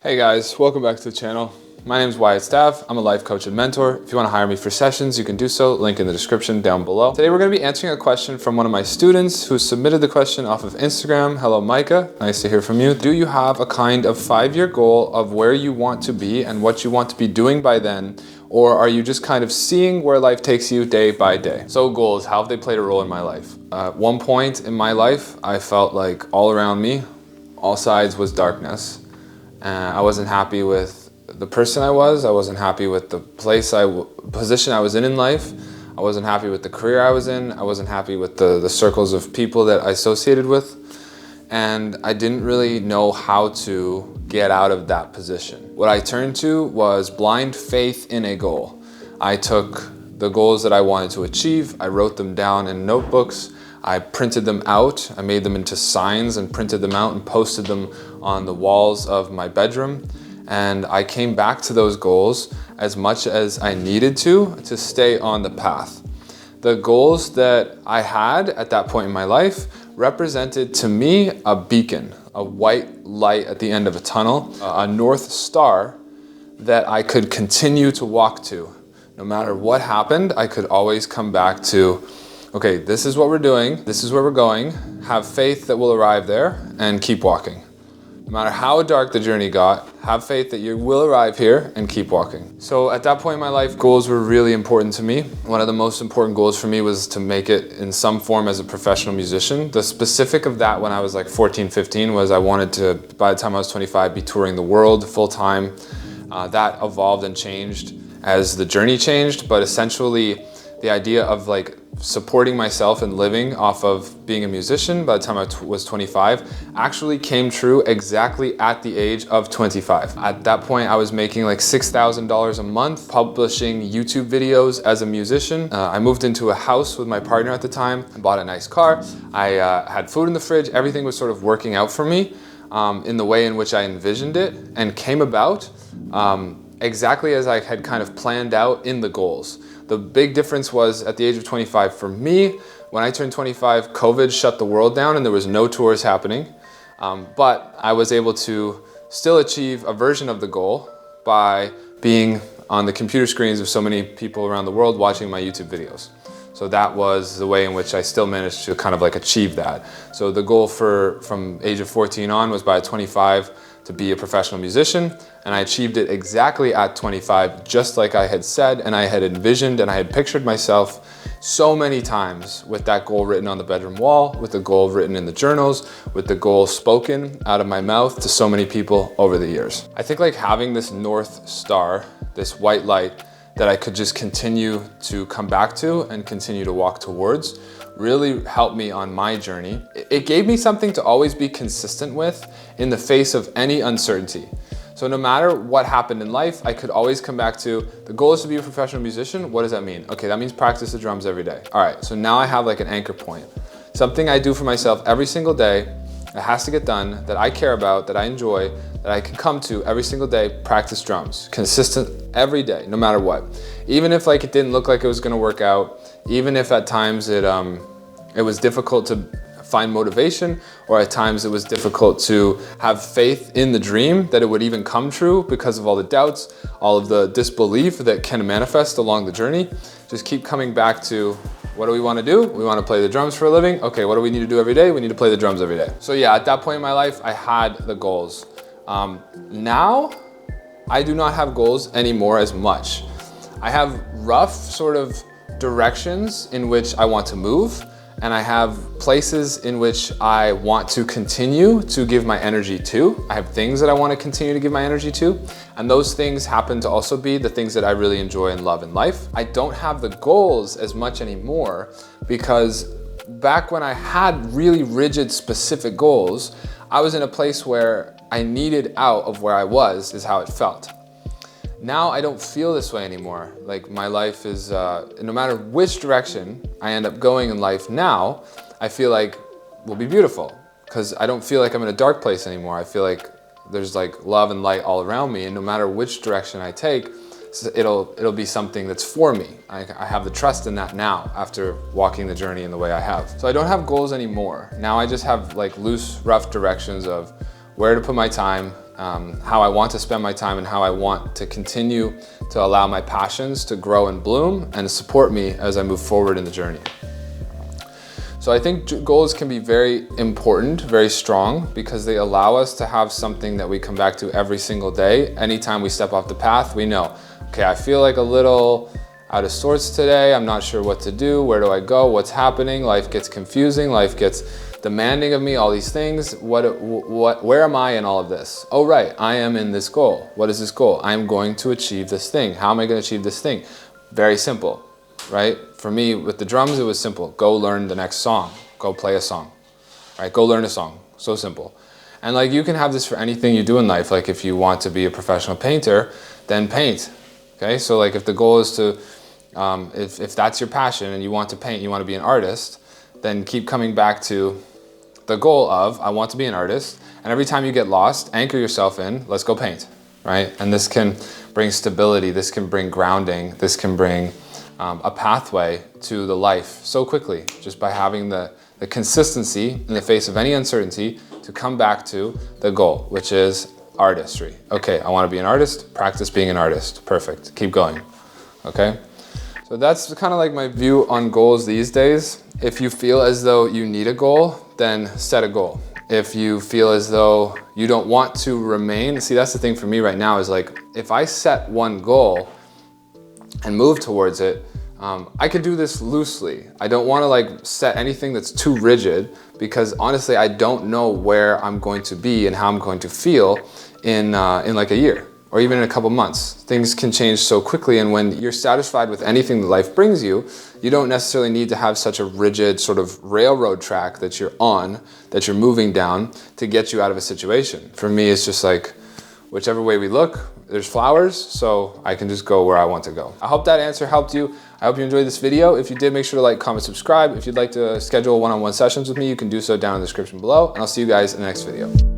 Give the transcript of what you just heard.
Hey guys, welcome back to the channel. My name is Wyatt Staff. I'm a life coach and mentor. If you want to hire me for sessions, you can do so. Link in the description down below. Today we're going to be answering a question from one of my students who submitted the question off of Instagram. Hello, Micah. Nice to hear from you. Do you have a kind of 5-year goal of where you want to be and what you want to be doing by then? Or are you just kind of seeing where life takes you day by day? So goals, how have they played a role in my life? At one point in my life, I felt like all around me, all sides was darkness. I wasn't happy with the person I was. I wasn't happy with the position I was in life. I wasn't happy with the career I was in. I wasn't happy with the circles of people that I associated with. And I didn't really know how to get out of that position. What I turned to was blind faith in a goal. I took the goals that I wanted to achieve. I wrote them down in notebooks. I printed them out. I made them into signs and printed them out and posted them on the walls of my bedroom. And I came back to those goals as much as I needed to stay on the path. The goals that I had at that point in my life represented to me a beacon, a white light at the end of a tunnel, a North Star that I could continue to walk to. No matter what happened, I could always come back to, okay, this is what we're doing, this is where we're going, have faith that we'll arrive there, and keep walking. No matter how dark the journey got, have faith that you will arrive here and keep walking. So at that point in my life, goals were really important to me. One of the most important goals for me was to make it in some form as a professional musician. The specific of that when I was like 14, 15 was I wanted to, by the time I was 25, be touring the world full time. That evolved and changed as the journey changed, but essentially the idea of like supporting myself and living off of being a musician by the time I was 25 actually came true exactly at the age of 25. At that point, I was making like $6,000 a month publishing YouTube videos as a musician. I moved into a house with my partner at the time. I bought a nice car. I had food in the fridge. Everything was sort of working out for me in the way in which I envisioned it and came about exactly as I had kind of planned out in the goals. The big difference was at the age of 25 for me, when I turned 25, COVID shut the world down and there was no tours happening. But I was able to still achieve a version of the goal by being on the computer screens of so many people around the world watching my YouTube videos. So that was the way in which I still managed to kind of like achieve that. So the goal from age of 14 on was by 25 to be a professional musician, and I achieved it exactly at 25, just like I had said and I had envisioned and I had pictured myself so many times with that goal written on the bedroom wall, with the goal written in the journals, with the goal spoken out of my mouth to so many people over the years. I think like having this North Star, this white light that I could just continue to come back to and continue to walk towards really helped me on my journey. It gave me something to always be consistent with in the face of any uncertainty. So no matter what happened in life, I could always come back to, the goal is to be a professional musician. What does that mean? Okay, that means practice the drums every day. All right, so now I have like an anchor point. Something I do for myself every single day that has to get done, that I care about, that I enjoy, that I can come to every single day, practice drums. Consistent every day, no matter what. Even if like it didn't look like it was gonna work out, even if at times it was difficult to find motivation, or at times it was difficult to have faith in the dream that it would even come true because of all the doubts, all of the disbelief that can manifest along the journey. Just keep coming back to, what do we want to do? We want to play the drums for a living. Okay, what do we need to do every day? We need to play the drums every day. So yeah, at that point in my life, I had the goals. Now, I do not have goals anymore as much. I have rough sort of directions in which I want to move, and I have places in which I want to continue to give my energy to. I have things that I want to continue to give my energy to, and those things happen to also be the things that I really enjoy and love in life. I don't have the goals as much anymore because back when I had really rigid, specific goals, I was in a place where I needed out of where I was, is how it felt. Now I don't feel this way anymore. Like my life is, no matter which direction I end up going in life now, I feel like will be beautiful because I don't feel like I'm in a dark place anymore. I feel like there's like love and light all around me, and no matter which direction I take, it'll be something that's for me. I have the trust in that now after walking the journey in the way I have. So I don't have goals anymore. Now I just have like loose, rough directions of where to put my time, how I want to spend my time and how I want to continue to allow my passions to grow and bloom and support me as I move forward in the journey. So I think goals can be very important, very strong, because they allow us to have something that we come back to every single day. Anytime we step off the path, we know, okay, I feel like a little out of sorts today. I'm not sure what to do. Where do I go? What's happening? Life gets confusing. Life gets demanding of me, all these things. Where am I in all of this? Oh, right, I am in this goal. What is this goal? I'm going to achieve this thing. How am I going to achieve this thing? Very simple, right? For me, with the drums, it was simple. Go learn the next song. Go play a song, right? Go learn a song. So simple. And like, you can have this for anything you do in life. Like if you want to be a professional painter, then paint, okay? So like if the goal is to, if that's your passion and you want to paint, you want to be an artist, then keep coming back to the goal of, I want to be an artist. And every time you get lost, anchor yourself in, let's go paint, right? And this can bring stability. This can bring grounding. This can bring a pathway to the life so quickly, just by having the consistency in the face of any uncertainty to come back to the goal, which is artistry. Okay, I want to be an artist, practice being an artist. Perfect, keep going, okay? So that's kind of like my view on goals these days. If you feel as though you need a goal, then set a goal. If you feel as though you don't want to remain, see, that's the thing for me right now is like, if I set one goal and move towards it, I could do this loosely. I don't want to like set anything that's too rigid, because honestly, I don't know where I'm going to be and how I'm going to feel in like a year or even in a couple months. Things can change so quickly, and when you're satisfied with anything that life brings you, you don't necessarily need to have such a rigid sort of railroad track that you're on, that you're moving down to get you out of a situation. For me, it's just like, whichever way we look, there's flowers, so I can just go where I want to go. I hope that answer helped you. I hope you enjoyed this video. If you did, make sure to like, comment, subscribe. If you'd like to schedule one-on-one sessions with me, you can do so down in the description below, and I'll see you guys in the next video.